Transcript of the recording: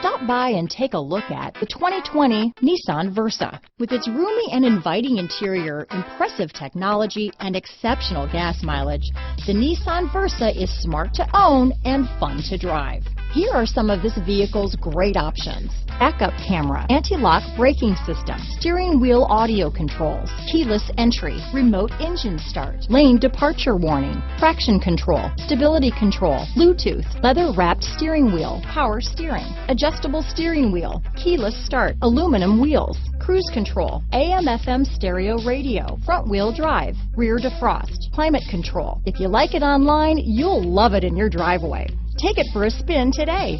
Stop by and take a look at the 2020 Nissan Versa. With its roomy and inviting interior, impressive technology, and exceptional gas mileage, the Nissan Versa is smart to own and fun to drive. Here are some of this vehicle's great options: backup camera, anti-lock braking system, steering wheel audio controls, keyless entry, remote engine start, lane departure warning, traction control, stability control, Bluetooth, leather-wrapped steering wheel, power steering, adjustable steering wheel, keyless start, aluminum wheels, cruise control, AM/FM stereo radio, front-wheel drive, rear defrost, climate control. If you like it online, you'll love it in your driveway. Take it for a spin today.